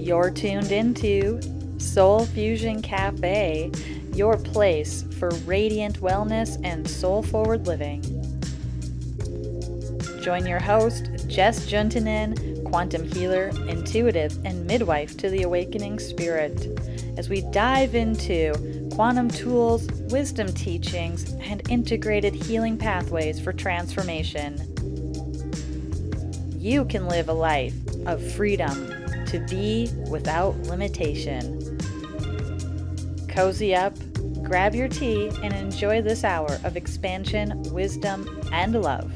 You're tuned into Soul Fusion Cafe, your place for radiant wellness and soul forward living. Join your host, Jess Juntunen, quantum healer, intuitive, and midwife to the awakening spirit, as we dive into quantum tools, wisdom teachings, and integrated healing pathways for transformation. You can live a life of freedom to be without limitation. Cozy up, grab your tea, and enjoy this hour of expansion, wisdom, and love.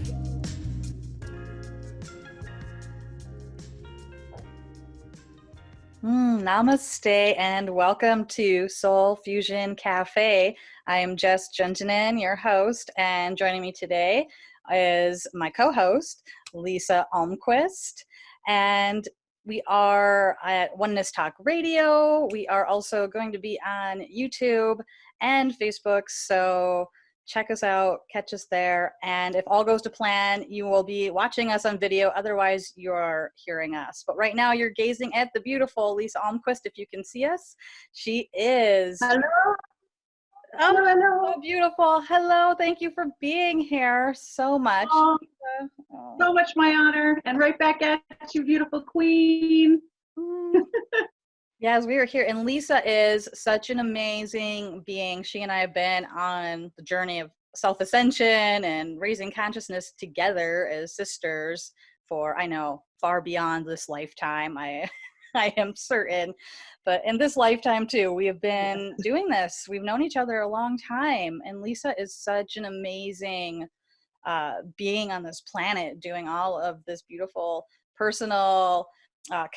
Namaste and welcome to Soul Fusion Cafe. I am Jess Juntunen, your host, and joining me today is my co-host, Lisa Almquist. And we are at Oneness Talk Radio. We are also going to be on YouTube and Facebook. So check us out, catch us there. And if all goes to plan, you will be watching us on video. Otherwise, you're hearing us. But right now, you're gazing at the beautiful Lisa Almquist. If you can see us, she is. Hello. Oh, hello. So beautiful. Hello. Thank you for being here so much. Oh, so much my honor. And right back at you, beautiful queen. Yes, we are here. And Lisa is such an amazing being. She and I have been on the journey of self-ascension and raising consciousness together as sisters for, I know, far beyond this lifetime. I am certain. But in this lifetime, too, we have been doing this. We've known each other a long time. And Lisa is such an amazing being on this planet, doing all of this beautiful personal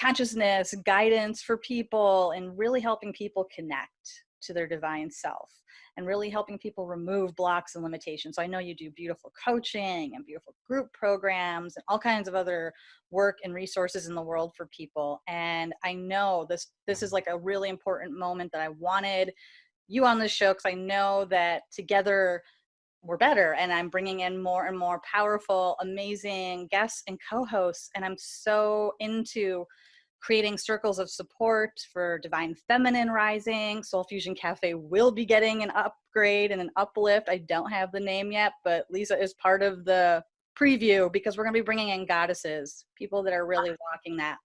consciousness, guidance for people, and really helping people connect to their divine self and really helping people remove blocks and limitations. So I know you do beautiful coaching and beautiful group programs and all kinds of other work and resources in the world for people. And I know this is like a really important moment that I wanted you on the show, because I know that together we're better, and I'm bringing in more and more powerful, amazing guests and co-hosts, and I'm so into creating circles of support for divine feminine rising. Soul Fusion Cafe will be getting an upgrade and an uplift. I don't have the name yet, but Lisa is part of the preview because we're going to be bringing in goddesses, people that are really walking that.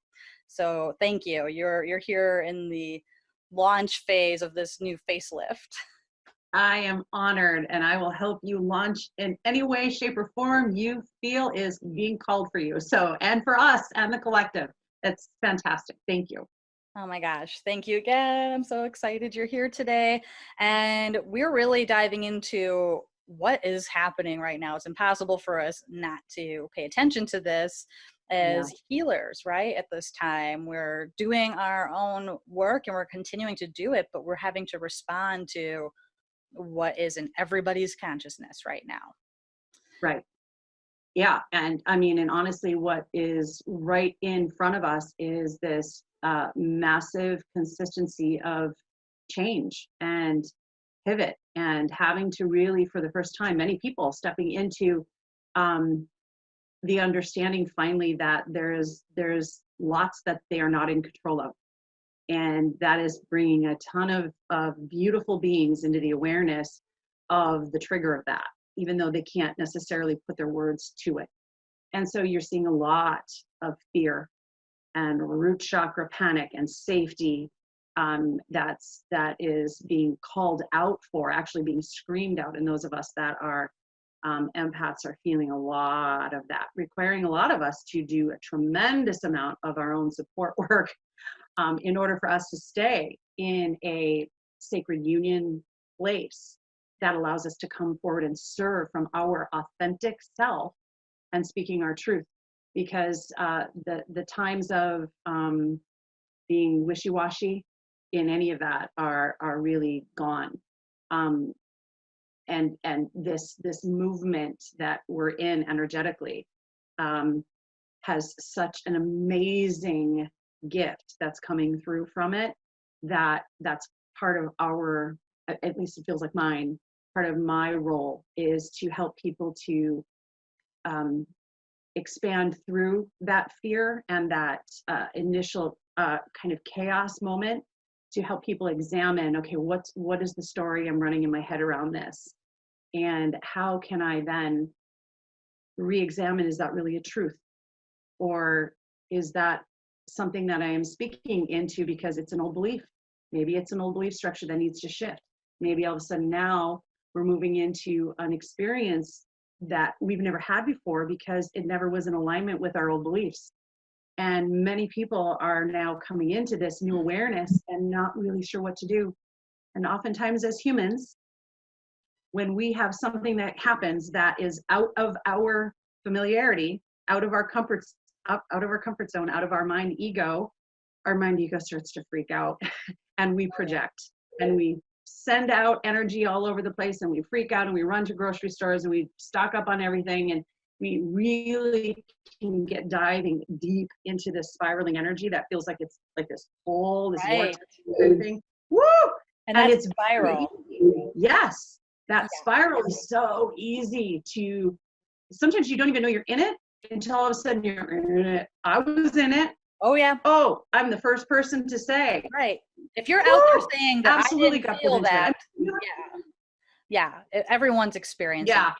So thank you. You're here in the launch phase of this new facelift. I am honored, and I will help you launch in any way, shape, or form you feel is being called for you. So, and for us and the collective, that's fantastic. Thank you. Oh my gosh. Thank you again. I'm so excited you're here today. And we're really diving into what is happening right now. It's impossible for us not to pay attention to this as healers, right? At this time, we're doing our own work and we're continuing to do it, but we're having to respond to what is in everybody's consciousness right now. Right. Yeah. And I mean, and honestly, what is right in front of us is this massive consistency of change and pivot, and having to really, for the first time, many people stepping into the understanding finally that there's lots that they are not in control of. And that is bringing a ton of beautiful beings into the awareness of the trigger of that, even though they can't necessarily put their words to it. And so you're seeing a lot of fear and root chakra panic and safety that is being called out for, actually being screamed out. And those of us that are empaths are feeling a lot of that, requiring a lot of us to do a tremendous amount of our own support work in order for us to stay in a sacred union place that allows us to come forward and serve from our authentic self and speaking our truth. Because the times of being wishy-washy in any of that are really gone. And this movement that we're in energetically has such an amazing gift that's coming through from it, that's part of our, at least it feels like mine, part of my role is to help people to expand through that fear and that initial kind of chaos moment to help people examine, okay, what is the story I'm running in my head around this? And how can I then re-examine, is that really a truth? Or is that something that I am speaking into because it's an old belief? Maybe it's an old belief structure that needs to shift. Maybe all of a sudden now we're moving into an experience that we've never had before because it never was in alignment with our old beliefs. And many people are now coming into this new awareness and not really sure what to do. And oftentimes as humans, when we have something that happens that is out of our familiarity, out of our comfort zone, out of our mind ego starts to freak out and we project and we send out energy all over the place and we freak out and we run to grocery stores and we stock up on everything, and we really can get diving deep into this spiraling energy that feels like it's like this hole, this vortex thing. Woo! And that's it's spiral. Yes, that spiral is so easy to, sometimes you don't even know you're in it until all of a sudden you're in it. I was in it. Oh yeah. Oh, I'm the first person to say. Right. If you're out there saying that absolutely I didn't feel that, everyone's experiencing. Yeah.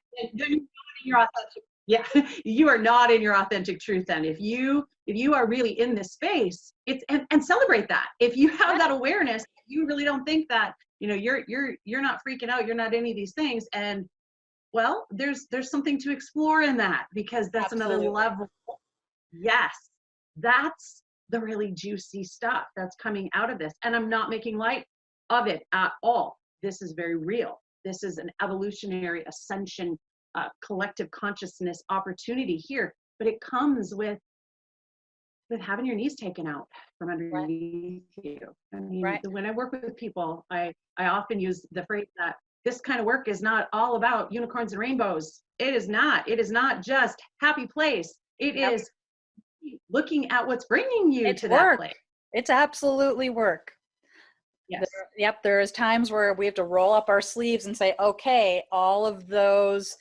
Yeah, you are not in your authentic truth then. If you are really in this space, it's and celebrate that. If you have that awareness, you really don't think that, you're not freaking out, you're not any of these things. And well, there's something to explore in that, because that's another level. Yes, that's the really juicy stuff that's coming out of this. And I'm not making light of it at all. This is very real. This is an evolutionary ascension, collective consciousness opportunity here. But it comes with having your knees taken out from underneath you. I mean, when I work with people, I often use the phrase that this kind of work is not all about unicorns and rainbows. It is not. It is not just happy place. It is looking at what's bringing you to that place. It's absolutely work. Yes. There is times where we have to roll up our sleeves and say, okay, all of those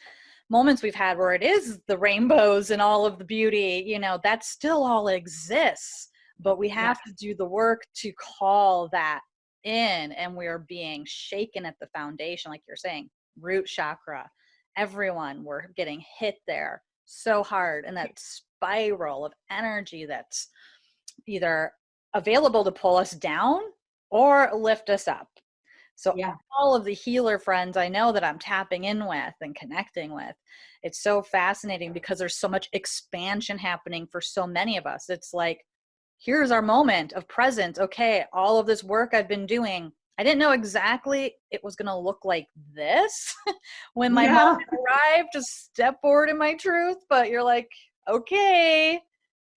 moments we've had where it is the rainbows and all of the beauty, that still all exists, but we have to do the work to call that in. And we are being shaken at the foundation, like you're saying, root chakra. Everyone, we're getting hit there so hard, and that spiral of energy that's either available to pull us down or lift us up. So all of the healer friends I know that I'm tapping in with and connecting with, it's so fascinating because there's so much expansion happening for so many of us. It's like, here's our moment of presence. Okay, all of this work I've been doing, I didn't know exactly it was going to look like this when my moment arrived to step forward in my truth, but you're like, okay,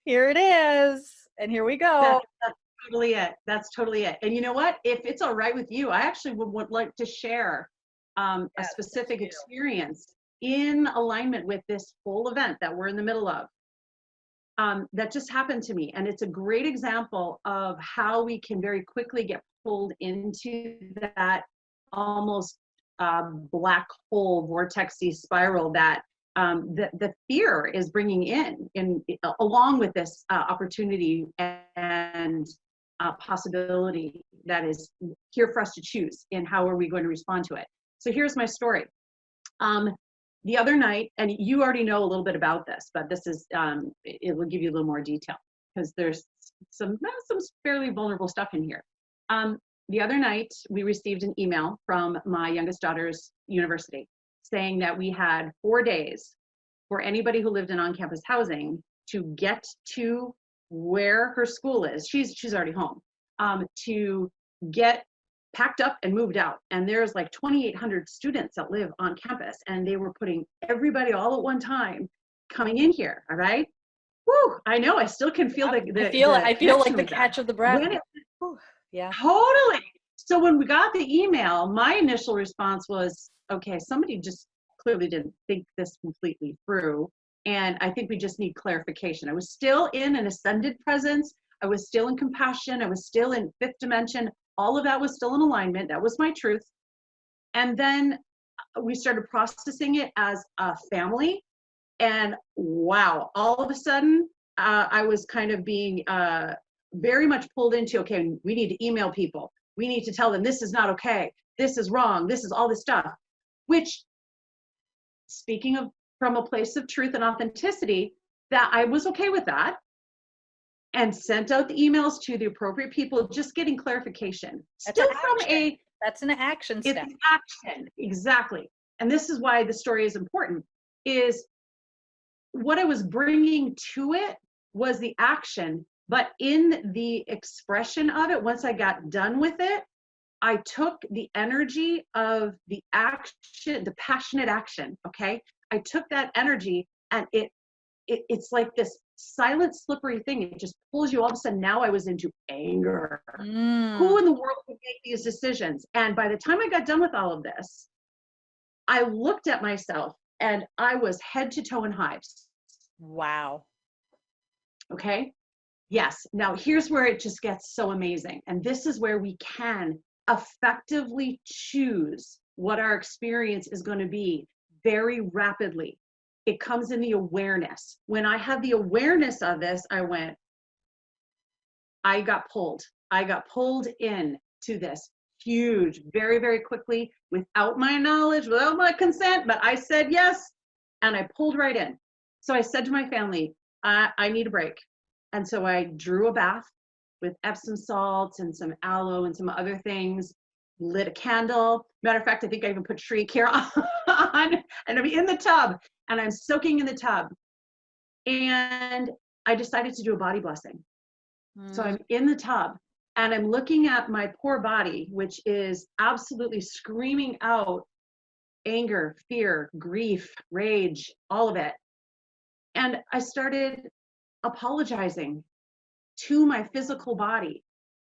here it is. And here we go. That's totally it. That's totally it. And you know what? If it's all right with you, I actually would like to share a specific experience in alignment with this whole event that we're in the middle of. That just happened to me. And it's a great example of how we can very quickly get pulled into that almost black hole vortexy spiral that the fear is bringing in along with this opportunity and possibility that is here for us to choose in how are we going to respond to it. So here's my story. The other night, and you already know a little bit about this, but this is, it will give you a little more detail because there's some fairly vulnerable stuff in here. The other night, we received an email from my youngest daughter's university saying that we had 4 days for anybody who lived in on-campus housing to get to where her school is. She's already home, to get packed up and moved out. And there's like 2,800 students that live on campus, and they were putting everybody all at one time coming in here. All right. Woo, I know. I still can feel I feel like the catch of the breath. Yeah. Totally. So when we got the email, my initial response was, okay, somebody just clearly didn't think this completely through. And I think we just need clarification. I was still in an ascended presence. I was still in compassion. I was still in fifth dimension. All of that was still in alignment. That was my truth. And then we started processing it as a family. And wow, all of a sudden, I was kind of being very much pulled into, okay, we need to email people. We need to tell them this is not okay. This is wrong. This is all this stuff, which, speaking of from a place of truth and authenticity, that I was okay with that, and sent out the emails to the appropriate people, just getting clarification. That's an Still from action. That's an action it's step. action, exactly. And this is why the story is important, is what I was bringing to it was the action, but in the expression of it, once I got done with it, I took the energy of the action, the passionate action, okay? I took that energy, and it's like this silent, slippery thing. It just pulls you. All of a sudden, now I was into anger. Who in the world would make these decisions? And by the time I got done with all of this, I looked at myself and I was head to toe in hives. Wow. Okay. Yes. Now here's where it just gets so amazing. And this is where we can effectively choose what our experience is going to be very rapidly. It comes in the awareness. When I had the awareness of this, I got pulled. I got pulled in to this huge, very, very quickly, without my knowledge, without my consent, but I said yes, and I pulled right in. So I said to my family, I need a break. And so I drew a bath with Epsom salts and some aloe and some other things, lit a candle. Matter of fact, I think I even put tree care on, and I'm in the tub, and I'm soaking in the tub. And I decided to do a body blessing. So I'm in the tub, and I'm looking at my poor body, which is absolutely screaming out anger, fear, grief, rage, all of it. And I started apologizing to my physical body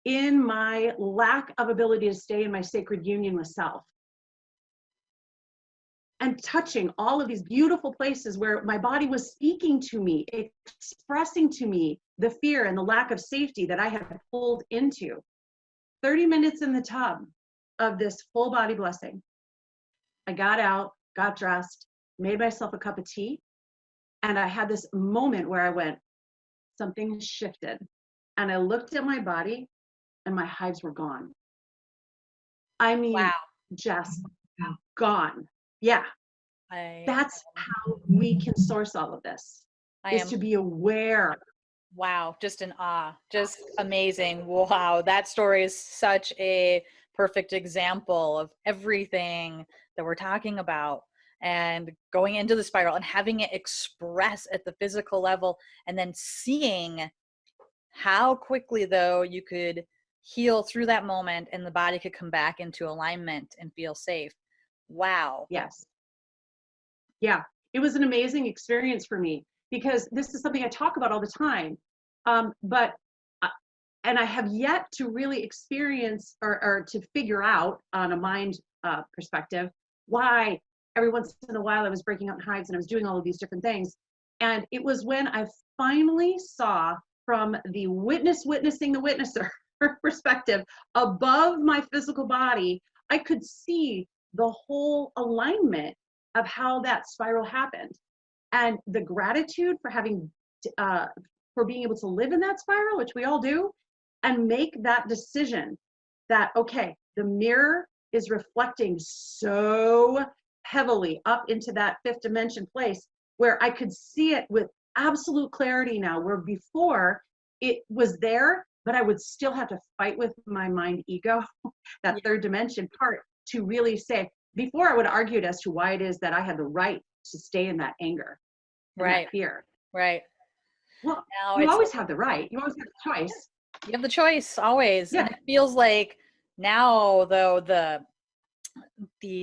in my lack of ability to stay in my sacred union with self. And touching all of these beautiful places where my body was speaking to me, expressing to me the fear and the lack of safety that I had pulled into. 30 minutes in the tub of this full body blessing. I got out, got dressed, made myself a cup of tea, and I had this moment where I went, something shifted. And I looked at my body, and my hives were gone. I mean, Wow. just gone. Yeah. That's how we can source all of this, is to be aware. Wow, just in awe, just amazing. Wow, that story is such a perfect example of everything that we're talking about, and going into the spiral and having it express at the physical level, and then seeing how quickly, though, you could heal through that moment and the body could come back into alignment and feel safe. Wow. Yes. Yeah, it was an amazing experience for me, because this is something I talk about all the time. And I have yet to really experience or to figure out on a mind perspective why every once in a while I was breaking out in hives and I was doing all of these different things. And it was when I finally saw from the witnessing the witnesser perspective above my physical body, I could see the whole alignment of how that spiral happened, and the gratitude for having for being able to live in that spiral, which we all do, and make that decision that, okay, the mirror is reflecting so heavily up into that fifth dimension place where I could see it with absolute clarity now, where before it was there, but I would still have to fight with my mind ego, that third dimension part, to really say, before I would have argued as to why it is that I had the right to stay in that anger and that fear. Right. Well, now you always have the right. You always have the choice. You have the choice always. Yeah. And it feels like now, though, the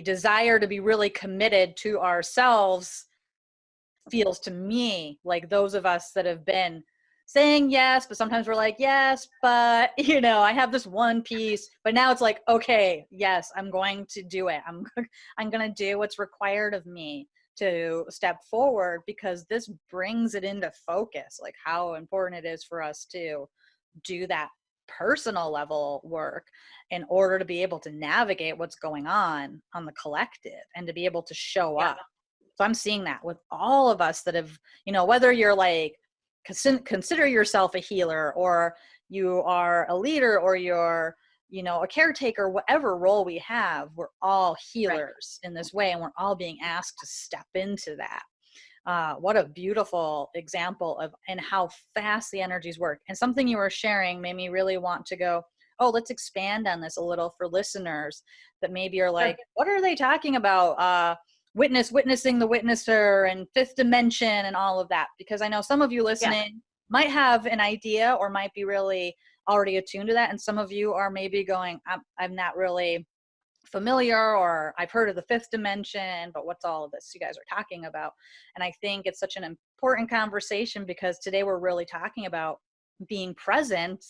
desire to be really committed to ourselves feels to me like those of us that have been saying yes, but sometimes we're like, yes, but I have this one piece, but now it's like, okay, yes, I'm going to do it. I'm going to do what's required of me to step forward, because this brings it into focus, like how important it is for us to do that personal level work in order to be able to navigate what's going on the collective and to be able to show up. So I'm seeing that with all of us that have, whether you're like, consider yourself a healer, or you are a leader, or you're, a caretaker, whatever role we have, we're all healers in this way. And we're all being asked to step into that. What a beautiful example of, and how fast the energies work. And something you were sharing made me really want to go, oh, let's expand on this a little for listeners that maybe are like, what are they talking about? Witnessing the witnesser and fifth dimension and all of that. Because I know some of you listening might have an idea or might be really already attuned to that. And some of you are maybe going, I'm not really familiar, or I've heard of the fifth dimension, but what's all of this you guys are talking about? And I think it's such an important conversation, because today we're really talking about being present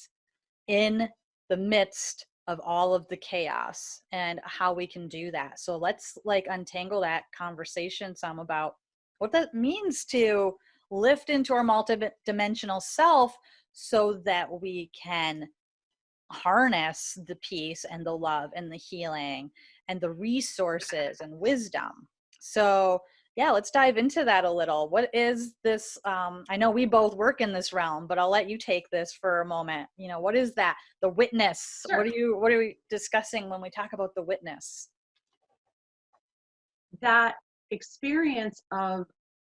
in the midst of all of the chaos and how we can do that. So let's like untangle that conversation some about what that means to lift into our multidimensional self, so that we can harness the peace and the love and the healing and the resources and wisdom. So yeah, let's dive into that a little. What is this? I know we both work in this realm, but I'll let you take this for a moment. What is that? The witness. Sure. What are we discussing when we talk about the witness? That experience of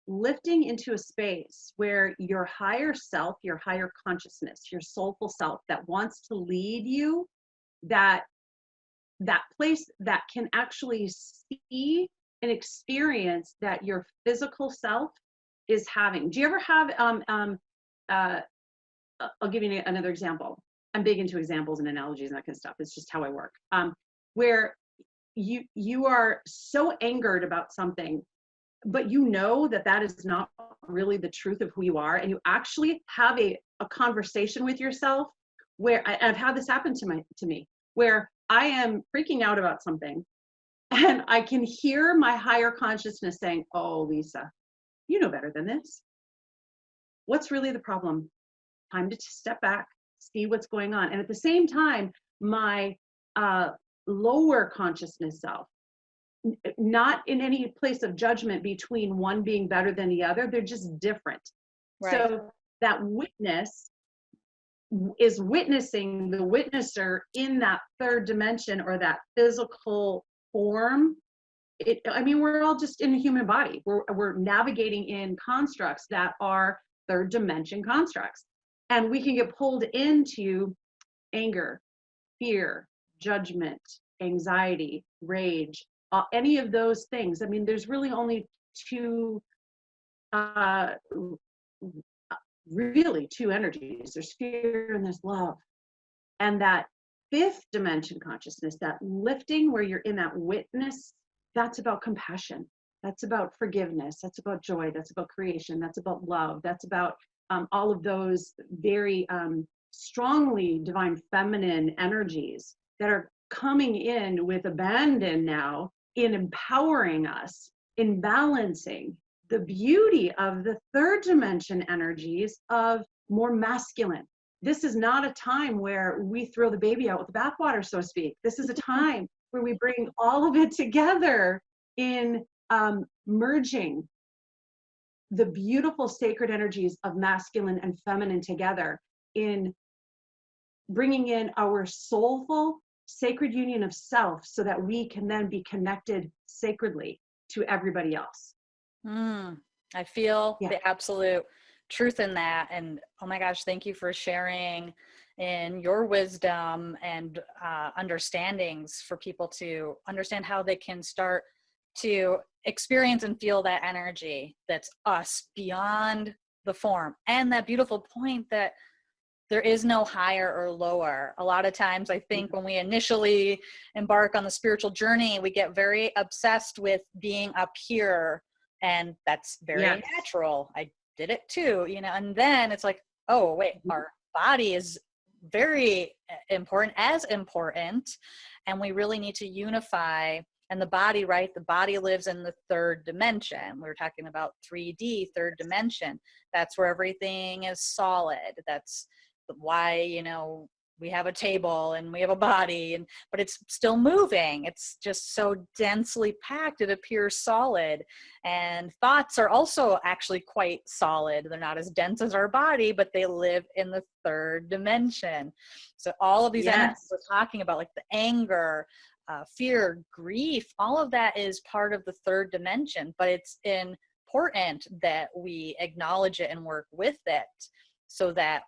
lifting into a space where your higher self, your higher consciousness, your soulful self that wants to lead you, that place that can actually see and experience that your physical self is having. Do you ever have I'll give you another example. I'm big into examples and analogies and that kind of stuff. It's just how I work. Where you are so angered about something, but you know that is not really the truth of who you are, and you actually have a conversation with yourself where I've had this happen to me, where I am freaking out about something, and I can hear my higher consciousness saying, "Oh, Lisa, you know better than this. What's really the problem? Time to step back, see what's going on." And at the same time, my lower consciousness self, not in any place of judgment between one being better than the other, they're just different. Right. So that witness is witnessing the witnesser in that third dimension, or that physical form. We're all just in a human body. We're navigating in constructs that are third dimension constructs. And we can get pulled into anger, fear, judgment, anxiety, rage, any of those things. There's really only two energies. There's fear and there's love. And that fifth dimension consciousness, that lifting where you're in that witness, that's about compassion. That's about forgiveness. That's about joy. That's about creation. That's about love. That's about all of those very strongly divine feminine energies that are coming in with abandon now, in empowering us, in balancing the beauty of the third dimension energies of more masculine. This is not a time where we throw the baby out with the bathwater, so to speak. This is a time where we bring all of it together in merging the beautiful sacred energies of masculine and feminine together, in bringing in our soulful sacred union of self, so that we can then be connected sacredly to everybody else. I feel the absolute truth in that. And oh my gosh, thank you for sharing in your wisdom and understandings for people to understand how they can start to experience and feel that energy that's us beyond the form. And that beautiful point that there is no higher or lower. A lot of times I think when we initially embark on the spiritual journey, we get very obsessed with being up here, and that's very natural. I did it too, and then it's like, oh wait, our body is very important, and we really need to unify. And the body, right? The body lives in the third dimension. We're talking about 3D, third dimension. That's where everything is solid. That's why, we have a table and we have a body, but it's still moving. It's just so densely packed, it appears solid. And thoughts are also actually quite solid. They're not as dense as our body, but they live in the third dimension. So all of these energies we're talking about, like the anger, fear, grief, all of that is part of the third dimension, but it's important that we acknowledge it and work with it, so that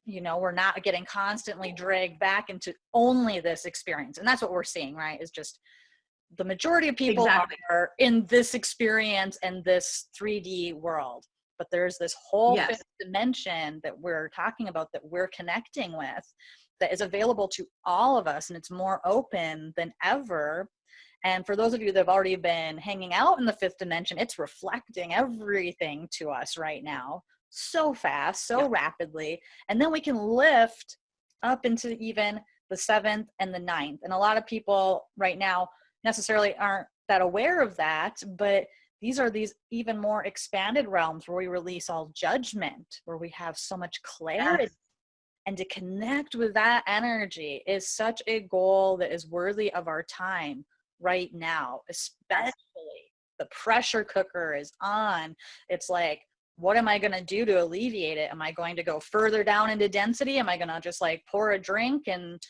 we're not getting constantly dragged back into only this experience. And that's what we're seeing, right? Is just the majority of people are in this experience and this 3D world. But there's this whole fifth dimension that we're talking about, that we're connecting with, that is available to all of us. And it's more open than ever. And for those of you that have already been hanging out in the fifth dimension, it's reflecting everything to us right now, so fast, so rapidly. And then we can lift up into even the seventh and the ninth. And a lot of people right now necessarily aren't that aware of that, but these are these even more expanded realms where we release all judgment, where we have so much clarity. And to connect with that energy is such a goal that is worthy of our time right now. Especially the pressure cooker is on. It's like, what am I going to do to alleviate it? Am I going to go further down into density? Am I going to just like pour a drink and,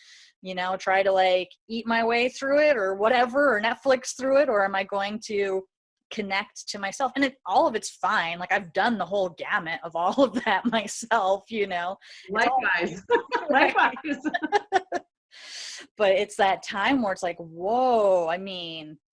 try to like eat my way through it or whatever, or Netflix through it? Or am I going to connect to myself? And all of it's fine. Like, I've done the whole gamut of all of that myself, Likewise. Likewise. But it's that time where it's like, whoa,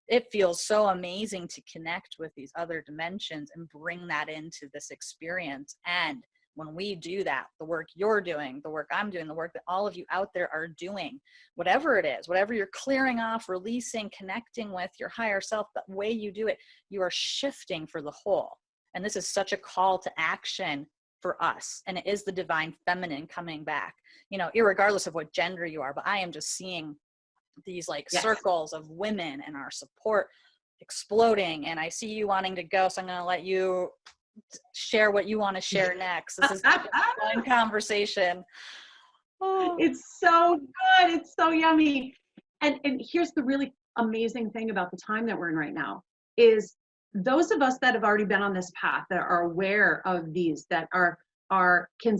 it feels so amazing to connect with these other dimensions and bring that into this experience. And when we do that, the work you're doing, the work I'm doing, the work that all of you out there are doing, whatever it is, whatever you're clearing off, releasing, connecting with your higher self, the way you do it, you are shifting for the whole. And this is such a call to action for us. And it is the divine feminine coming back, irregardless of what gender you are. But I am just seeing these circles of women and our support exploding. And I see you wanting to go, so I'm going to let you share what you want to share next. This is a fun conversation. Oh. It's so good. It's so yummy. And here's the really amazing thing about the time that we're in right now is those of us that have already been on this path, that are aware of these, that can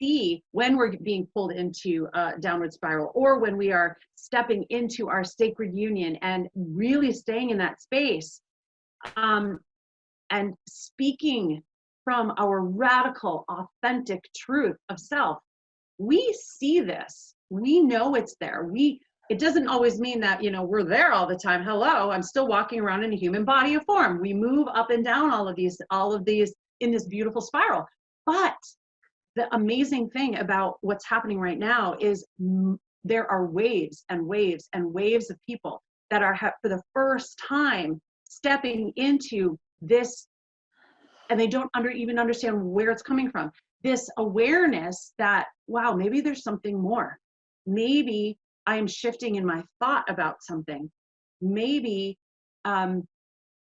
see when we're being pulled into a downward spiral, or when we are stepping into our sacred union and really staying in that space, and speaking from our radical, authentic truth of self. We see this. We know it's there. It doesn't always mean that, we're there all the time. Hello, I'm still walking around in a human body of form. We move up and down all of these in this beautiful spiral. But the amazing thing about what's happening right now is there are waves and waves and waves of people that are for the first time stepping into this, and they don't even understand where it's coming from. This awareness that, wow, maybe there's something more. Maybe I am shifting in my thought about something. Maybe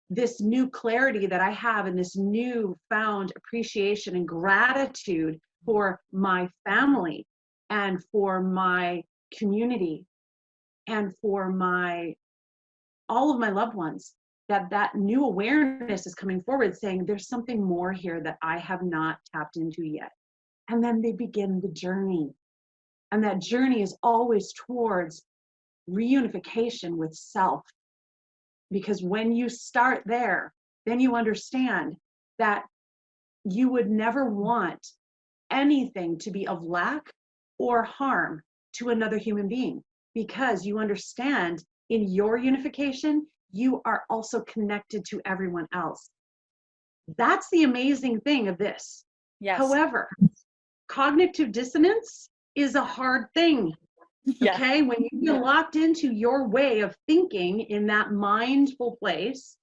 this new clarity that I have, and this new found appreciation and gratitude for my family and for my community and for all of my loved ones, that new awareness is coming forward saying there's something more here that I have not tapped into yet. And then they begin the journey. And that journey is always towards reunification with self. Because when you start there, then you understand that you would never want anything to be of lack or harm to another human being, because you understand in your unification, you are also connected to everyone else. That's the amazing thing of this. Yes. However, cognitive dissonance is a hard thing. Yeah. Okay, when you get locked into your way of thinking in that mindful place,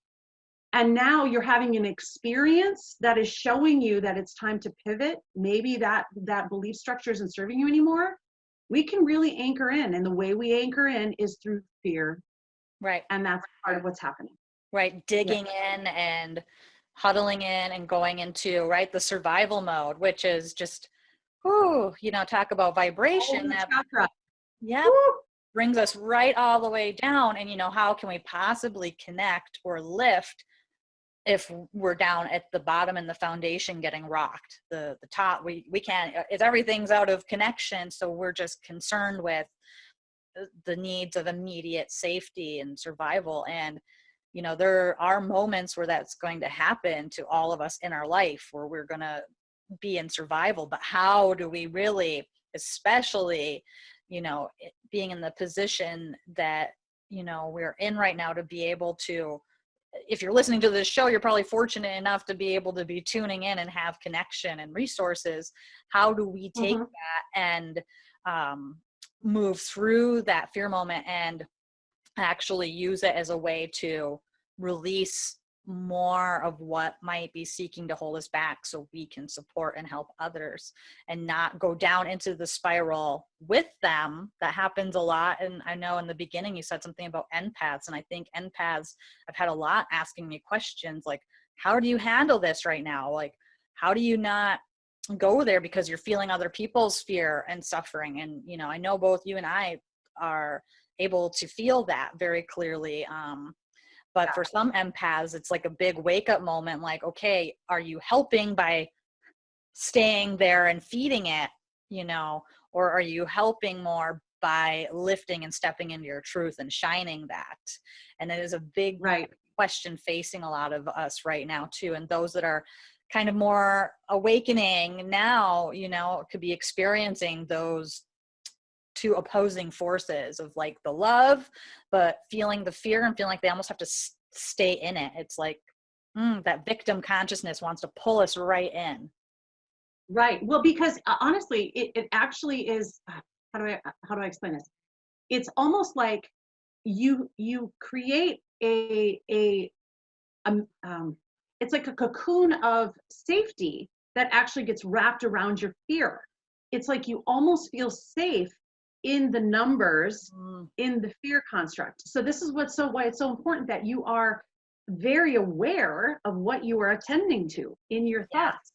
and now you're having an experience that is showing you that it's time to pivot, maybe that belief structure isn't serving you anymore, we can really anchor in. And the way we anchor in is through fear. Right. And that's part of what's happening. Right. Digging in and huddling in and going into, right, the survival mode, which is just whew, you know, talk about vibration. That, chakra. yeah, Woo! brings us right all the way down. And, you know, how can we possibly connect or lift if we're down at the bottom and the foundation getting rocked? The top, we can't, it's, everything's out of connection. So we're just concerned with the needs of immediate safety and survival. And, you know, there are moments where that's going to happen to all of us in our life, where we're going to be in survival. But how do we really, especially, you know, being in the position that, you know, we're in right now, to be able to, if you're listening to this show, you're probably fortunate enough to be able to be tuning in and have connection and resources. How do we take that and move through that fear moment and actually use it as a way to release more of what might be seeking to hold us back, so we can support and help others and not go down into the spiral with them? That happens a lot. And I know in the beginning you said something about empaths, and I think empaths, I've had a lot asking me questions like, how do you handle this right now? Like, how do you not go there because you're feeling other people's fear and suffering? And, you know, I know both you and I are able to feel that very clearly. But for some empaths, it's like a big wake up moment. Like, okay, are you helping by staying there and feeding it, you know, or are you helping more by lifting and stepping into your truth and shining that? And it is a big question facing a lot of us right now too. And those that are kind of more awakening now, you know, could be experiencing those two opposing forces of like the love, but feeling the fear and feeling like they almost have to stay in it. It's like that victim consciousness wants to pull us right in. Right. Well, because honestly, it actually is, how do I explain this? It's almost like you create it's like a cocoon of safety that actually gets wrapped around your fear. It's like you almost feel safe in the numbers, in the fear construct. So this is why it's so important that you are very aware of what you are attending to in your thoughts.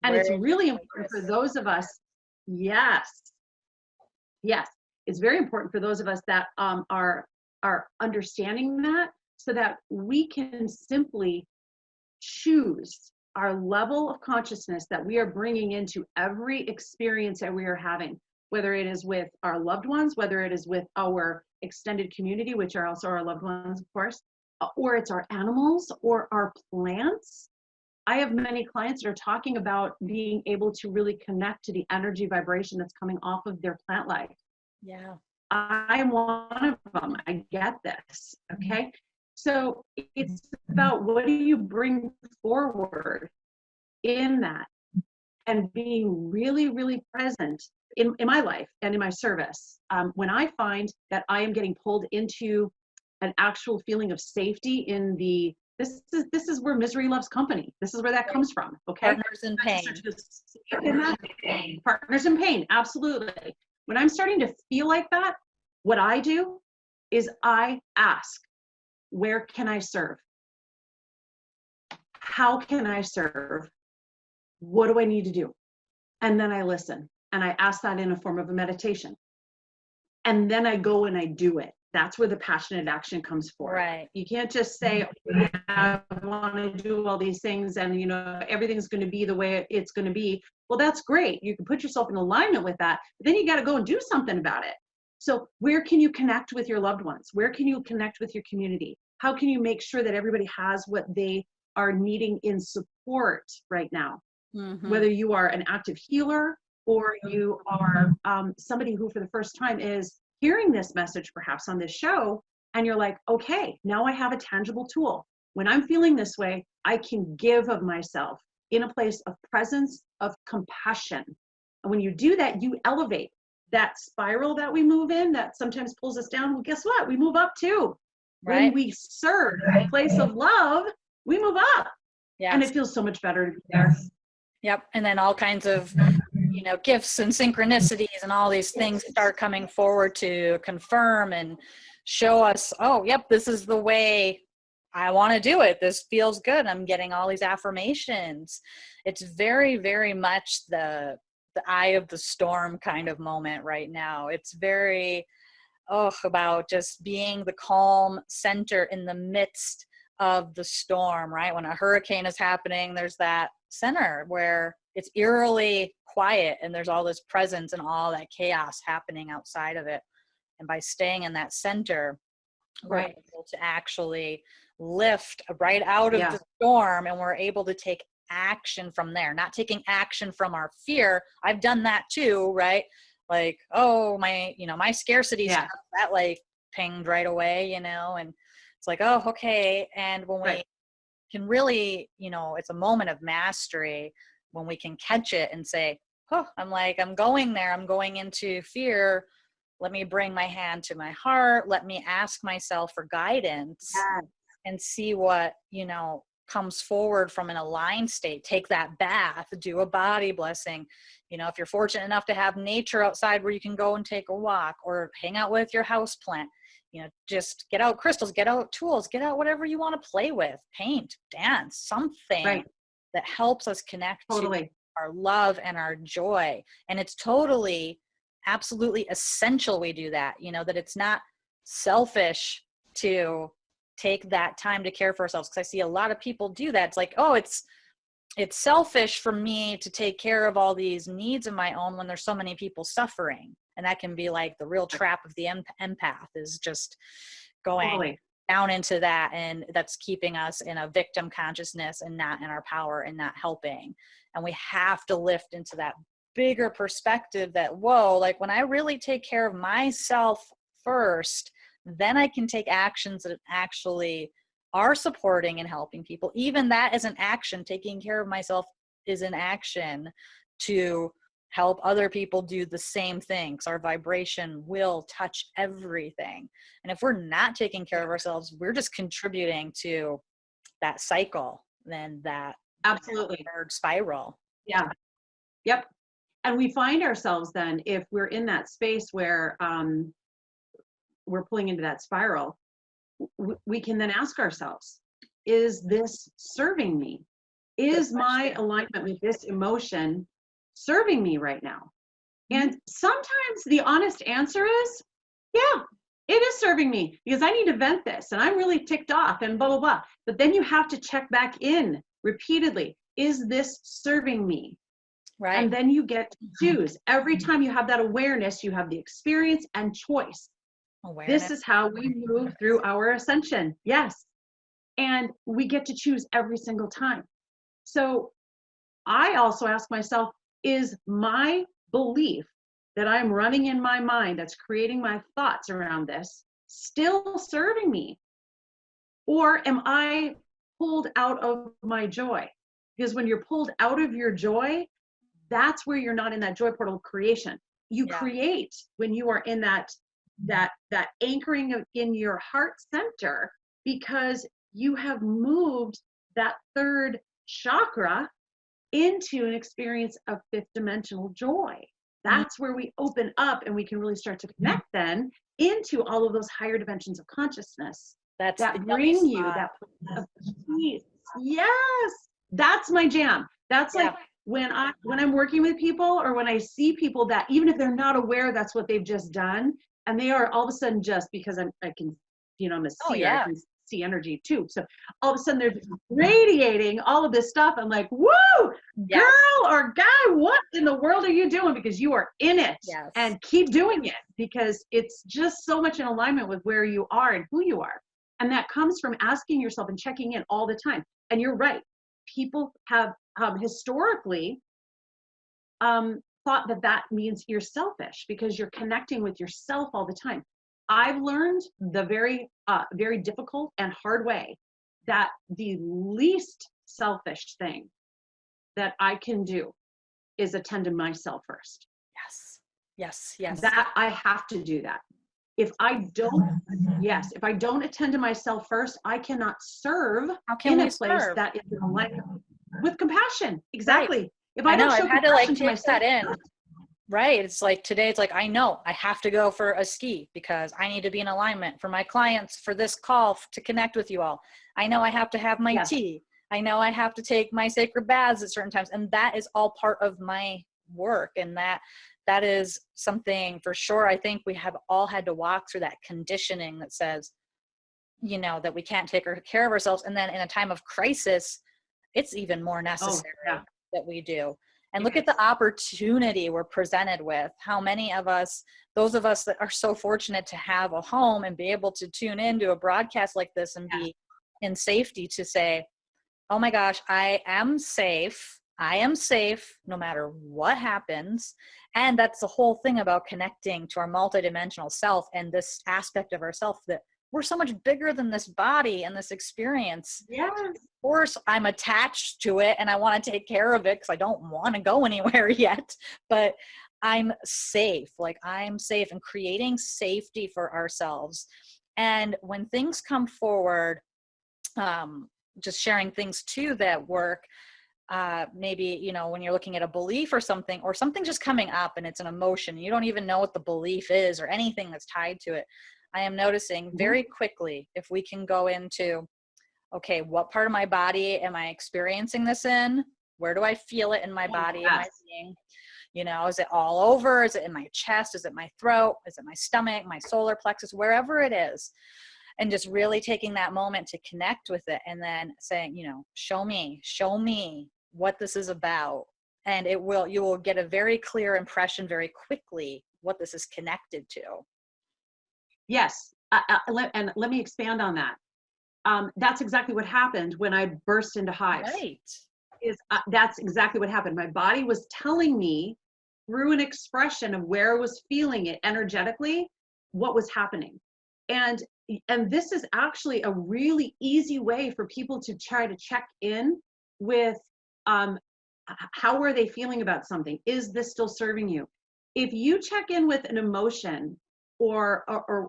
And it's really important for those of us. Yes. It's very important for those of us that are understanding that, so that we can simply choose our level of consciousness that we are bringing into every experience that we are having, whether it is with our loved ones, whether it is with our extended community, which are also our loved ones, of course, or it's our animals or our plants. I have many clients that are talking about being able to really connect to the energy vibration that's coming off of their plant life. Yeah. I'm one of them. I get this. Okay. So it's about, what do you bring forward in that, and being really, really present in my life and in my service. When I find that I am getting pulled into an actual feeling of safety in the, this is where misery loves company. This is where that comes from. Okay. Partners in pain. Partners in pain. Absolutely. When I'm starting to feel like that, what I do is I ask, where can I serve? How can I serve? What do I need to do? And then I listen, and I ask that in a form of a meditation. And then I go and I do it. That's where the passionate action comes forward. Right. You can't just say, oh, I want to do all these things and, you know, everything's going to be the way it's going to be. Well, that's great. You can put yourself in alignment with that, but then you got to go and do something about it. So where can you connect with your loved ones? Where can you connect with your community? How can you make sure that everybody has what they are needing in support right now? Whether you are an active healer or you are somebody who for the first time is hearing this message perhaps on this show, and you're like, okay, now I have a tangible tool. When I'm feeling this way, I can give of myself in a place of presence, of compassion. And when you do that, you elevate that spiral that we move in that sometimes pulls us down. Well, guess what? We move up too. Right. When we serve a place of love, we move up. Yes. And it feels so much better to be there. Yep. And then all kinds of, you know, gifts and synchronicities and all these things start coming forward to confirm and show us, oh, yep, this is the way I want to do it. This feels good. I'm getting all these affirmations. It's very, very much the the eye of the storm kind of moment right now. It's very, about just being the calm center in the midst of the storm, right? When a hurricane is happening, there's that center where it's eerily quiet and there's all this presence and all that chaos happening outside of it. And by staying in that center, we're able to actually lift right out of the storm, and we're able to take action from there, not taking action from our fear. I've done that too, right? Like, oh, my scarcity stuff, that like pinged right away, and it's like, oh, okay. And when we can really, it's a moment of mastery when we can catch it and say, oh, I'm going there. I'm going into fear. Let me bring my hand to my heart. Let me ask myself for guidance and see what, comes forward from an aligned state. Take that bath, do a body blessing. If you're fortunate enough to have nature outside where you can go and take a walk or hang out with your house plant, just get out crystals, get out tools, get out whatever you want to play with, paint, dance, something that helps us connect to our love and our joy. And it's totally, absolutely essential we do that, that it's not selfish to take that time to care for ourselves. Because I see a lot of people do that. It's like, oh, it's selfish for me to take care of all these needs of my own when there's so many people suffering. And that can be like the real trap of the empath, is just going down into that. And that's keeping us in a victim consciousness and not in our power and not helping. And we have to lift into that bigger perspective that, whoa, like when I really take care of myself first, then I can take actions that actually are supporting and helping people. Even that is an action. Taking care of myself is an action to help other people do the same thing. Because our vibration will touch everything. And if we're not taking care of ourselves, we're just contributing to that cycle, then that third spiral. Yeah. Yep. And we find ourselves then, if we're in that space where we're pulling into that spiral, we can then ask ourselves, is this serving me? Is my alignment with this emotion serving me right now? And sometimes the honest answer is, yeah, it is serving me, because I need to vent this and I'm really ticked off and blah, blah, blah. But then you have to check back in repeatedly. Is this serving me? Right. And then you get to choose. Every time you have that awareness, you have the experience and choice. Awareness. This is how we move through our ascension. Yes. And we get to choose every single time. So I also ask myself, is my belief that I'm running in my mind, that's creating my thoughts around this, still serving me? Or am I pulled out of my joy? Because when you're pulled out of your joy, that's where you're not in that joy portal of creation. You create when you are in that anchoring in your heart center, because you have moved that third chakra into an experience of fifth dimensional joy. That's where we open up and we can really start to connect then into all of those higher dimensions of consciousness that bring you that place of peace. Yes, that's my jam. That's like when I'm working with people, or when I see people that, even if they're not aware that's what they've just done, and they are all of a sudden, just because I can, I'm a seer, I can see energy too. So all of a sudden they're radiating all of this stuff. I'm like, woo, girl or guy, what in the world are you doing? Because you are in it, and keep doing it, because it's just so much in alignment with where you are and who you are. And that comes from asking yourself and checking in all the time. And you're right. People have historically thought that means you're selfish, because you're connecting with yourself all the time. I've learned the very difficult and hard way that the least selfish thing that I can do is attend to myself first. Yes. That I have to do that. If I don't attend to myself first, I cannot serve in a place that is in alignment with compassion. Exactly. Right. If I don't show I've had to compassion take to myself, that in. Right. It's like today, it's like, I know I have to go for a ski because I need to be in alignment for my clients, for this call to connect with you all. I know I have to have my tea. I know I have to take my sacred baths at certain times. And that is all part of my work. And that is something for sure. I think we have all had to walk through that conditioning that says, you know, that we can't take care of ourselves. And then in a time of crisis, it's even more necessary that we do. And look at the opportunity we're presented with. How many of us, those of us that are so fortunate to have a home and be able to tune into a broadcast like this and be in safety to say, oh my gosh, I am safe. I am safe no matter what happens. And that's the whole thing about connecting to our multidimensional self and this aspect of ourself that we're so much bigger than this body and this experience. Yes. Of course, I'm attached to it and I want to take care of it because I don't want to go anywhere yet, but I'm safe. Like, I'm safe, and creating safety for ourselves. And when things come forward, just sharing things too that work, maybe, you know, when you're looking at a belief or something just coming up and it's an emotion, you don't even know what the belief is or anything that's tied to it. I am noticing very quickly, if we can go into, okay, what part of my body am I experiencing this in? Where do I feel it in my body? Am I being, you know, is it all over? Is it in my chest? Is it my throat? Is it my stomach, my solar plexus, wherever it is? And just really taking that moment to connect with it and then saying, you know, show me what this is about. And you will get a very clear impression very quickly what this is connected to. Yes. And let me expand on that. That's exactly what happened when I burst into hives. Right. That's exactly what happened. My body was telling me through an expression of where I was feeling it energetically, what was happening. And this is actually a really easy way for people to try to check in with how are they feeling about something? Is this still serving you? If you check in with an emotion or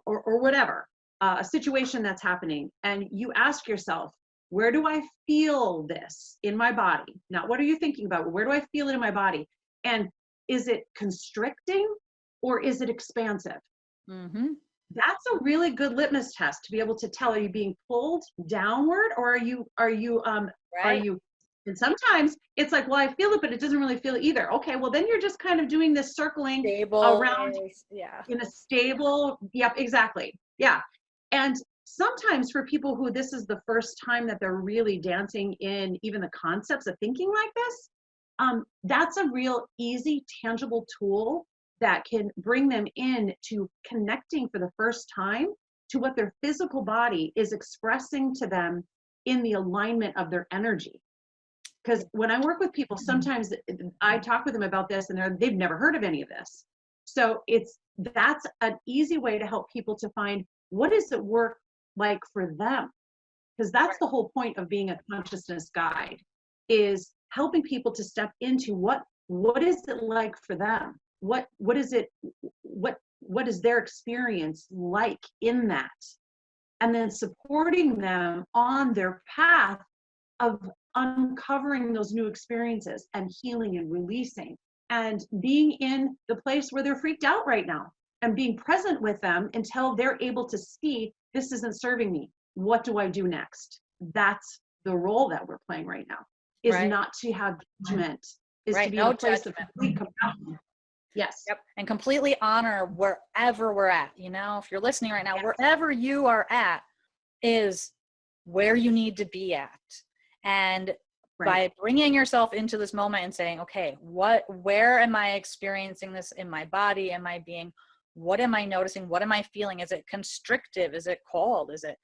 whatever, a situation that's happening, and you ask yourself, where do I feel this in my body? Not what are you thinking about? Where do I feel it in my body? And is it constricting or is it expansive? Mm-hmm. That's a really good litmus test to be able to tell, are you being pulled downward or are you and sometimes it's like, well, I feel it, but it doesn't really feel it either. Okay, well then you're just kind of doing this circling around in a stable, yep, exactly. Yeah. And sometimes for people who this is the first time that they're really dancing in even the concepts of thinking like this, that's a real easy, tangible tool that can bring them in to connecting for the first time to what their physical body is expressing to them in the alignment of their energy. Because when I work with people, sometimes I talk with them about this and they've never heard of any of this. So that's an easy way to help people to find what does it work like for them. Because that's the whole point of being a consciousness guide, is helping people to step into what is it like for them? What is their experience like in that? And then supporting them on their path of uncovering those new experiences and healing and releasing and being in the place where they're freaked out right now and being present with them until they're able to see, this isn't serving me. What do I do next? That's the role that we're playing right now, is not to have judgment, is to be in a place of complete compassion. Yes. Yep. And completely honor wherever we're at. You know, if you're listening right now, wherever you are at is where you need to be at. And by bringing yourself into this moment and saying, okay, where am I experiencing this in my body? What am I noticing? What am I feeling? Is it constrictive? Is it cold? Is it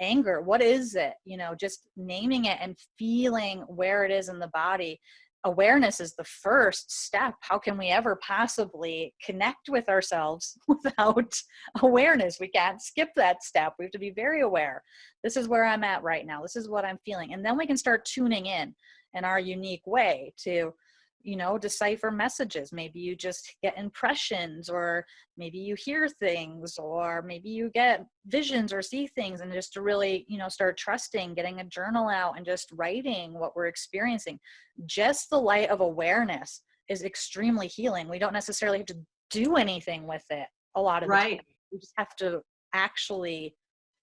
anger? What is it? You know, just naming it and feeling where it is in the body. Awareness is the first step. How can we ever possibly connect with ourselves without awareness? We can't skip that step. We have to be very aware. This is where I'm at right now. This is what I'm feeling. And then we can start tuning in our unique way to, you know, decipher messages. Maybe you just get impressions, or maybe you hear things, or maybe you get visions or see things, and just to really, you know, start trusting, getting a journal out and just writing what we're experiencing. Just the light of awareness is extremely healing. We don't necessarily have to do anything with it a lot of the time. We just have to actually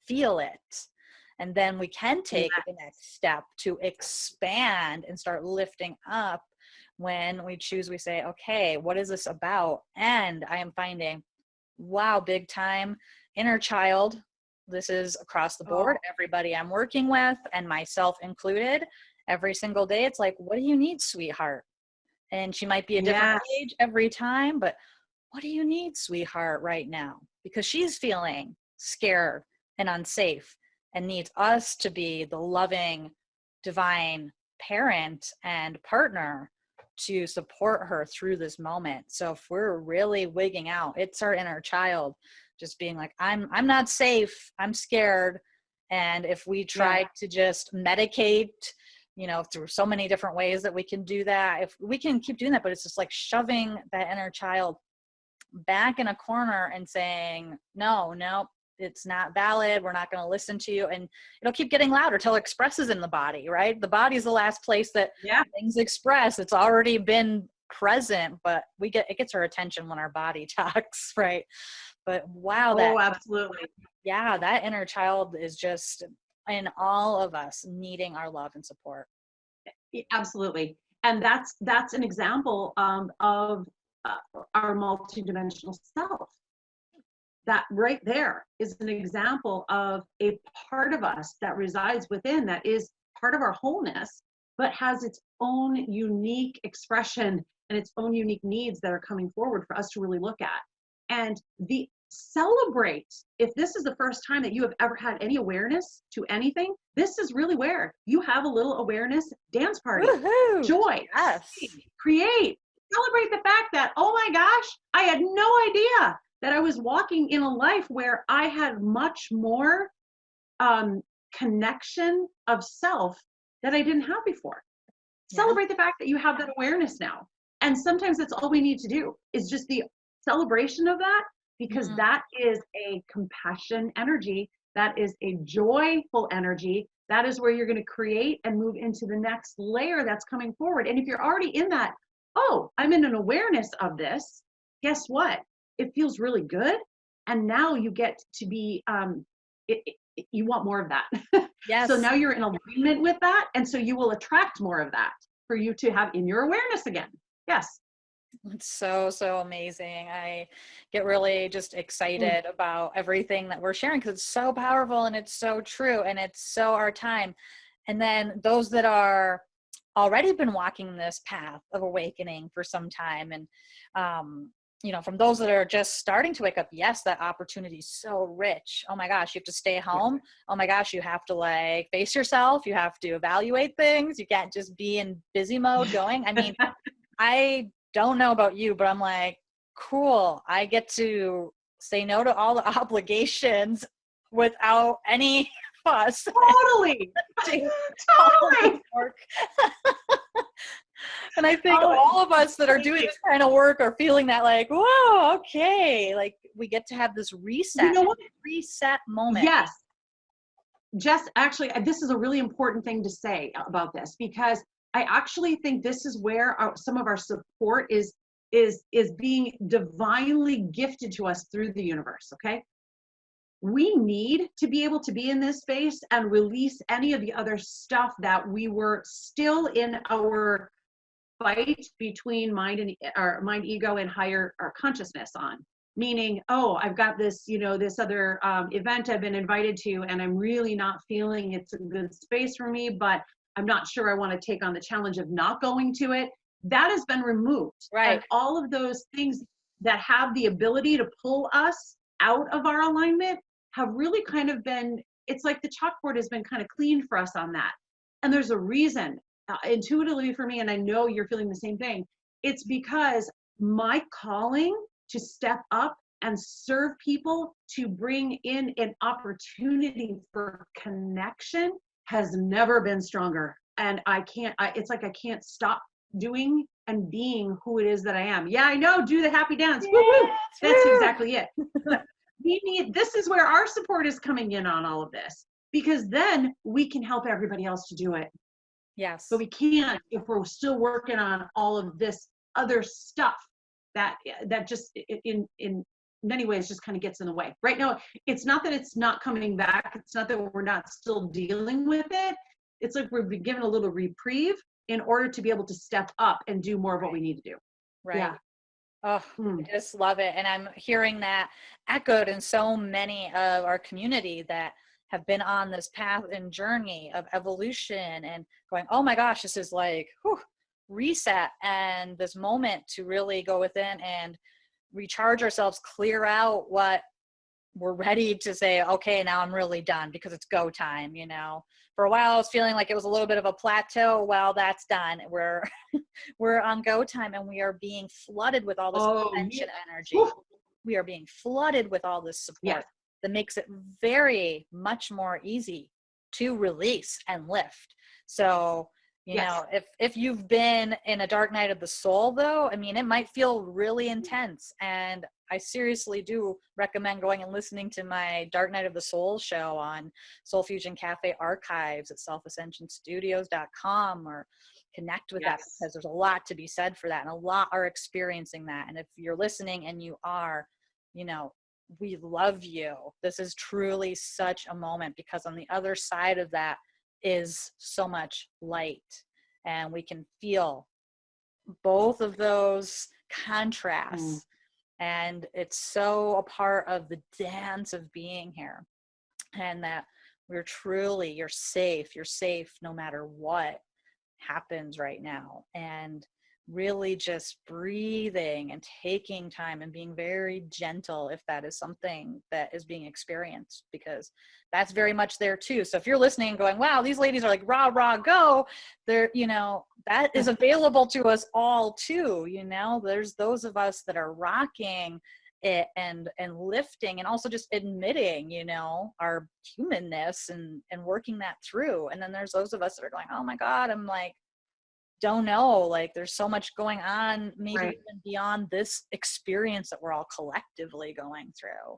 feel it. And then we can take the next step to expand and start lifting up when we choose, we say, okay, what is this about? And I am finding, wow, big time inner child. This is across the board, everybody I'm working with and myself included, every single day. It's like, what do you need, sweetheart? And she might be a different age every time, but what do you need, sweetheart, right now? Because she's feeling scared and unsafe and needs us to be the loving, divine parent and partner to support her through this moment. So if we're really wigging out, it's our inner child just being like, I'm not safe, I'm scared. And if we try to just medicate, you know, through so many different ways that we can do that, if we can keep doing that, but it's just like shoving that inner child back in a corner and saying, no, it's not valid. We're not going to listen to you. And it'll keep getting louder till it expresses in the body, right? The body's the last place that things express. It's already been present, but it gets our attention when our body talks, right? But wow, absolutely. Yeah, that inner child is just in all of us needing our love and support. Absolutely. And that's an example of our multidimensional self. That right there is an example of a part of us that resides within, that is part of our wholeness, but has its own unique expression and its own unique needs that are coming forward for us to really look at. And celebrate, if this is the first time that you have ever had any awareness to anything, this is really where you have a little awareness dance party. Woo-hoo! Joy, create, celebrate the fact that, oh my gosh, I had no idea that I was walking in a life where I had much more connection of self that I didn't have before. Celebrate the fact that you have that awareness now. And sometimes that's all we need to do, is just the celebration of that, because that is a compassion energy. That is a joyful energy. That is where you're going to create and move into the next layer that's coming forward. And if you're already in that, oh, I'm in an awareness of this, guess what? It feels really good. And now you get to be, you want more of that. Yes. So now you're in alignment with that. And so you will attract more of that for you to have in your awareness again. Yes. It's so amazing. I get really just excited about everything that we're sharing because it's so powerful and it's so true and it's so our time. And then those that are already been walking this path of awakening for some time, and you know, from those that are just starting to wake up, yes, that opportunity is so rich. Oh my gosh, you have to stay home. Oh my gosh, you have to like face yourself. You have to evaluate things. You can't just be in busy mode going. I mean, I don't know about you, but I'm like, cool. I get to say no to all the obligations without any fuss. Totally. Totally. And I think all of us that are doing this kind of work are feeling that like, whoa, okay. Like we get to have this reset, reset moment. Yes. Jess, actually, this is a really important thing to say about this, because I actually think this is where some of our support is being divinely gifted to us through the universe. Okay. We need to be able to be in this space and release any of the other stuff that we were still in our fight between mind, ego, and higher consciousness on. Meaning, oh, I've got this, this other event I've been invited to, and I'm really not feeling it's a good space for me, but I'm not sure I want to take on the challenge of not going to it. That has been removed. Right. And all of those things that have the ability to pull us out of our alignment have really kind of been, it's like the chalkboard has been kind of cleaned for us on that. And there's a reason, intuitively for me, and I know you're feeling the same thing. It's because my calling to step up and serve people, to bring in an opportunity for connection, has never been stronger. And it's like I can't stop doing and being who it is that I am. Yeah, I know, do the happy dance. Woo-hoo. That's exactly it. This is where our support is coming in on all of this, because then we can help everybody else to do it. Yes. But we can't if we're still working on all of this other stuff that just in many ways just kind of gets in the way. Right now, it's not that it's not coming back. It's not that we're not still dealing with it. It's like we've been given a little reprieve, in order to be able to step up and do more of what we need to do. Right. Yeah. Oh, I just love it. And I'm hearing that echoed in so many of our community that have been on this path and journey of evolution and going, oh my gosh, this is like, whew, reset, and this moment to really go within and recharge ourselves, clear out what we're ready to say, okay, now I'm really done because it's go time. For a while I was feeling like it was a little bit of a plateau. Well, that's done. We're on go time, and we are being flooded with all this ascension energy. We are being flooded with all this support that makes it very much more easy to release and lift. So if you've been in a dark night of the soul, though, I mean, it might feel really intense, and I seriously do recommend going and listening to my Dark Night of the Soul show on Soul Fusion Cafe archives at selfascensionstudios.com, or connect with that, because there's a lot to be said for that, and a lot are experiencing that. And if you're listening and you are, we love you. This is truly such a moment, because on the other side of that is so much light, and we can feel both of those contrasts. And it's so a part of the dance of being here, and that you're safe no matter what happens right now. And really just breathing and taking time and being very gentle if that is something that is being experienced, because that's very much there too. So if you're listening and going, wow, these ladies are like rah rah go, they're that is available to us all too. There's those of us that are rocking it and lifting, and also just admitting our humanness and working that through. And then there's those of us that are going, oh my god, I'm like, don't know, like there's so much going on, maybe even beyond this experience that we're all collectively going through.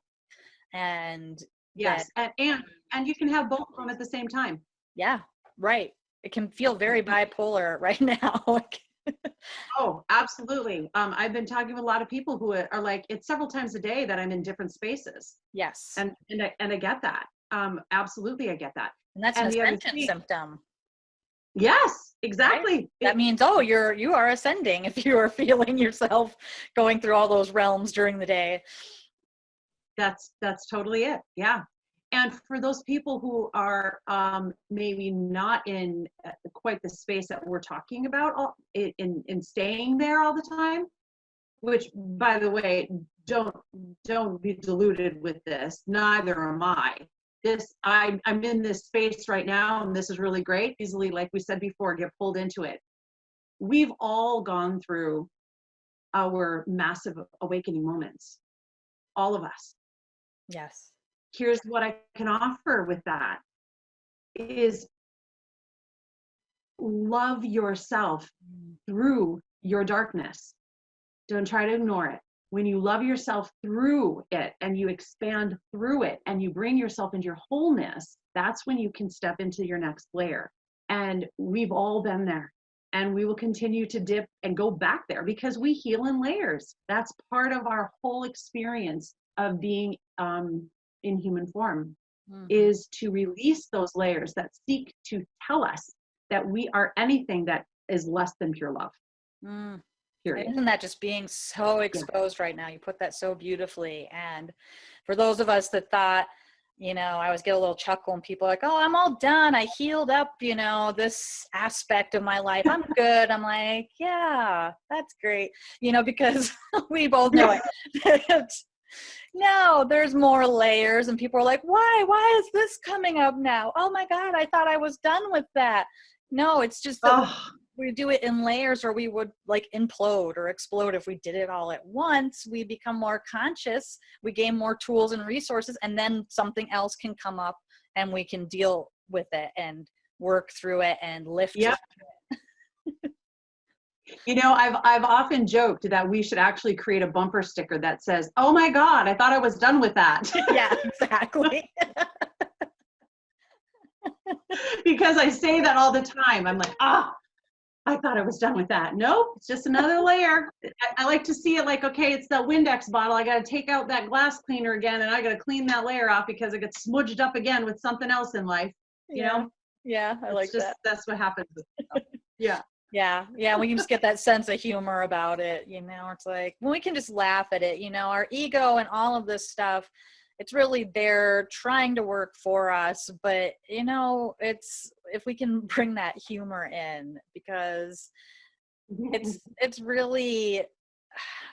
And and you can have both of them at the same time. Yeah, right. It can feel very bipolar right now. Oh, absolutely. I've been talking with a lot of people who are like, it's several times a day that I'm in different spaces. Yes. And I get that. Absolutely, I get that. And that's an ascension symptom. Yes, exactly. Right? That means, you are ascending if you are feeling yourself going through all those realms during the day. That's totally it. Yeah. And for those people who are maybe not in quite the space that we're talking about, in staying there all the time, which, by the way, don't be deluded with this. Neither am I. I'm in this space right now, and this is really great. Easily, like we said before, get pulled into it. We've all gone through our massive awakening moments. All of us. Yes. Here's what I can offer with that is love yourself through your darkness. Don't try to ignore it. When you love yourself through it and you expand through it and you bring yourself into your wholeness, that's when you can step into your next layer. And we've all been there, and we will continue to dip and go back there because we heal in layers. That's part of our whole experience of being in human form, is to release those layers that seek to tell us that we are anything that is less than pure love. Period. Isn't that just being so exposed right now? You put that so beautifully. And for those of us that thought, I always get a little chuckle when people are like, oh, I'm all done. I healed up, this aspect of my life. I'm good. I'm like, yeah, that's great. Because we both know it. No, there's more layers, and people are like, why is this coming up now? Oh my God, I thought I was done with that. No, it's just that we do it in layers, or we would like implode or explode if we did it all at once. We become more conscious, we gain more tools and resources, and then something else can come up and we can deal with it and work through it and lift through it. I've often joked that we should actually create a bumper sticker that says, oh my God, I thought I was done with that. Yeah, exactly. Because I say that all the time. I'm like, I thought I was done with that. Nope, it's just another layer. I like to see it like, okay, it's that Windex bottle. I got to take out that glass cleaner again, and I got to clean that layer off because it gets smudged up again with something else in life. You know? Yeah, I like that. That's what happens. Yeah. Yeah. Yeah. We can just get that sense of humor about it. You know, it's like, when we can just laugh at it, you know, our ego and all of this stuff, it's really there trying to work for us. But, you know, it's, if we can bring that humor in, because it's really,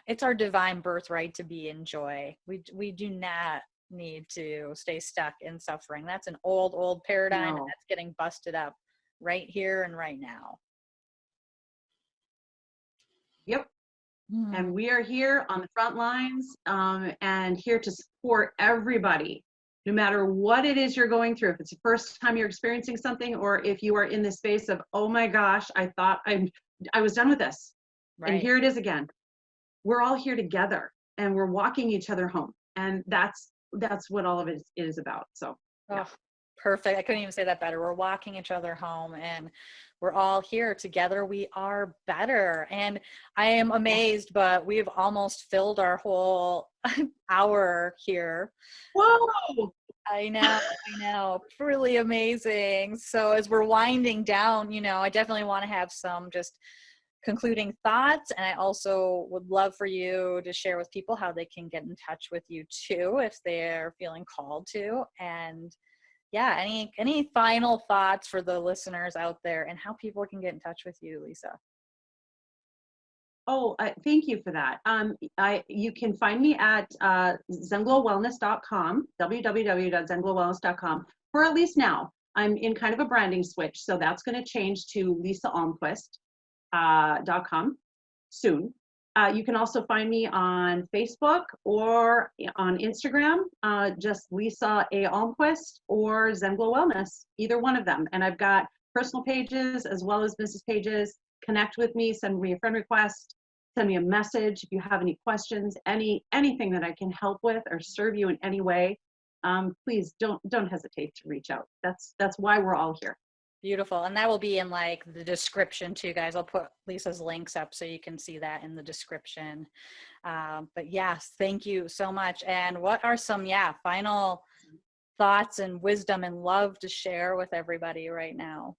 it's our divine birthright to be in joy. We do not need to stay stuck in suffering. That's an old paradigm, and No. that's getting busted up right here and right now. Yep. Mm, And we are here on the front lines, and here to support everybody, no matter what it is you're going through. If it's the first time you're experiencing something, or if you are in the space of, oh my gosh, I thought I was done with this, and right. here it is again. We're all here together, and we're walking each other home, and that's what all of it is about. So yeah. Oh, perfect. I couldn't even say that better. We're walking each other home, and we're all here together. We are better. And I am amazed, but we've almost filled our whole hour here. Whoa. I know, I know. Really amazing. So as we're winding down, you know, I definitely want to have some just concluding thoughts. And I also would love for you to share with people how they can get in touch with you too, if they're feeling called to. And yeah, any final thoughts for the listeners out there and how people can get in touch with you, Lisa? Oh, thank you for that. You can find me at zen.glow.wellness.com, www.zen.glow.wellness.com, for at least now. I'm in kind of a branding switch, so that's going to change to lisaaalmquist.com soon. You can also find me on Facebook or on Instagram, just Lisa A. Almquist or Zen Glow Wellness, either one of them. And I've got personal pages as well as business pages. Connect with me, send me a friend request, send me a message if you have any questions, anything that I can help with or serve you in any way. Please don't hesitate to reach out. That's why we're all here. Beautiful. And that will be in like the description too, guys. I'll put Lisa's links up so you can see that in the description. But yes, thank you so much. And what are some, final thoughts and wisdom and love to share with everybody right now?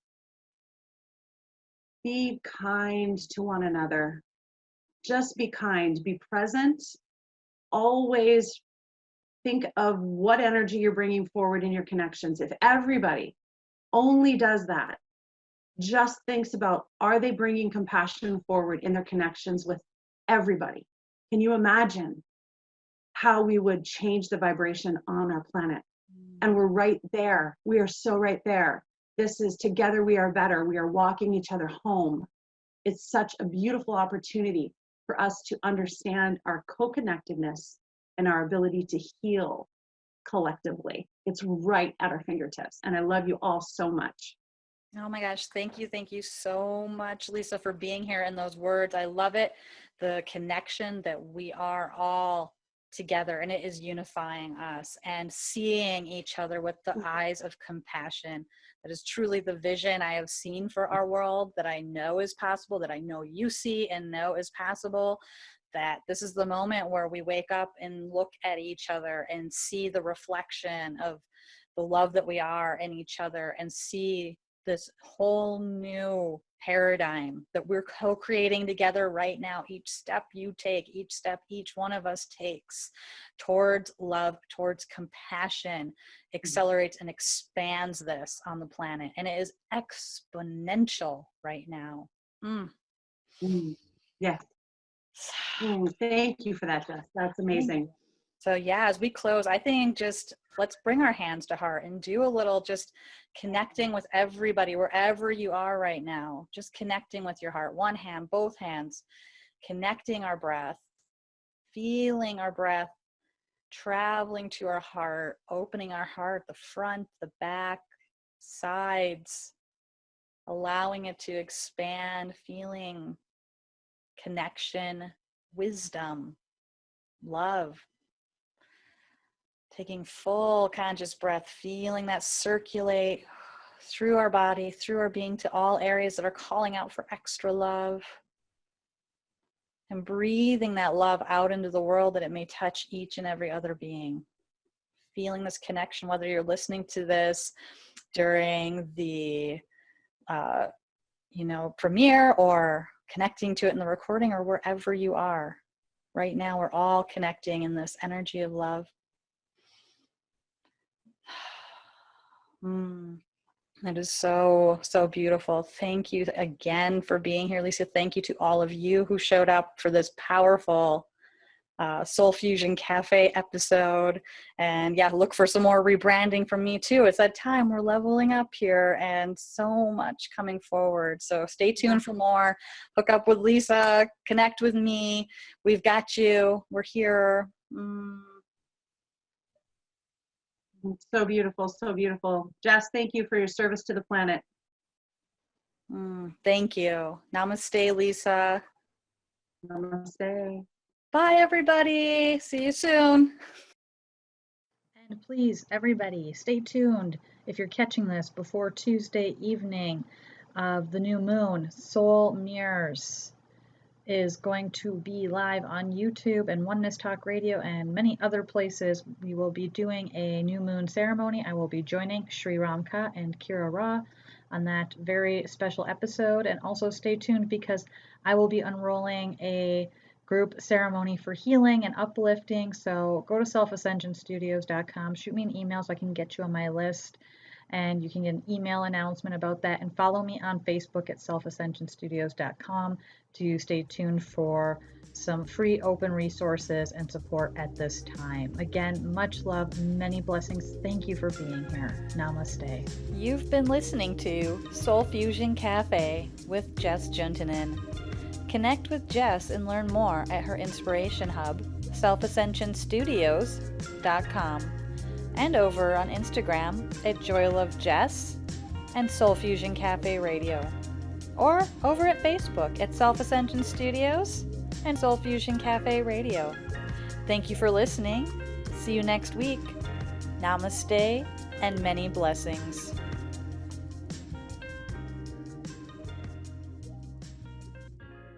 Be kind to one another. Just be kind, be present. Always think of what energy you're bringing forward in your connections. If everybody only does that, just thinks about, are they bringing compassion forward in their connections with everybody? Can you imagine how we would change the vibration on our planet? And we're right there. We are so right there. This is together we are better. We are walking each other home. It's such a beautiful opportunity for us to understand our co-connectedness and our ability to heal collectively. It's right at our fingertips. And I love you all so much. Oh my gosh. Thank you. Thank you so much, Lisa, for being here and those words. I love it. The connection that we are all together, and it is unifying us and seeing each other with the eyes of compassion. That is truly the vision I have seen for our world, that I know is possible, that I know you see and know is possible. That this is the moment where we wake up and look at each other and see the reflection of the love that we are in each other, and see this whole new paradigm that we're co-creating together right now. Each step you take, each step each one of us takes towards love, towards compassion, accelerates and expands this on the planet. And it is exponential right now. Yes. Thank you for that, Jess. That's amazing. So yeah, as we close, I think just let's bring our hands to heart and do a little just connecting with everybody wherever you are right now. Just connecting with your heart, one hand, both hands, connecting our breath, feeling our breath traveling to our heart, opening our heart, the front, the back, sides, allowing it to expand, feeling connection, wisdom, love. Taking full conscious breath, feeling that circulate through our body, through our being, to all areas that are calling out for extra love. And breathing that love out into the world that it may touch each and every other being. Feeling this connection, whether you're listening to this during the premiere or connecting to it in the recording or wherever you are. Right now, we're all connecting in this energy of love. That is so, so beautiful. Thank you again for being here, Lisa. Thank you to all of you who showed up for this powerful Soul Fusion Cafe episode. And yeah, look for some more rebranding from me too. It's that time, we're leveling up here and so much coming forward. So stay tuned for more. Hook up with Lisa, connect with me. We've got you. We're here. So beautiful, so beautiful. Jess, thank you for your service to the planet. Thank you. Namaste, Lisa. Namaste. Bye, everybody. See you soon. And please, everybody, stay tuned. If you're catching this before Tuesday evening of the new moon, Soul Mirrors is going to be live on YouTube and Oneness Talk Radio and many other places. We will be doing a new moon ceremony. I will be joining Sri Ramka and Kira Ra on that very special episode. And also stay tuned because I will be unrolling a group ceremony for healing and uplifting. So go to selfascensionstudios.com, shoot me an email so I can get you on my list. And you can get an email announcement about that, and follow me on Facebook at selfascensionstudios.com to stay tuned for some free open resources and support at this time. Again, much love, many blessings. Thank you for being here. Namaste. You've been listening to Soul Fusion Cafe with Jess Juntunen. Connect with Jess and learn more at her inspiration hub, selfascensionstudios.com. and over on Instagram at joylovejess and Soul Fusion Cafe Radio, or over at Facebook at Self Ascension Studios and Soul Fusion Cafe Radio. Thank you for listening. See you next week. Namaste and many blessings.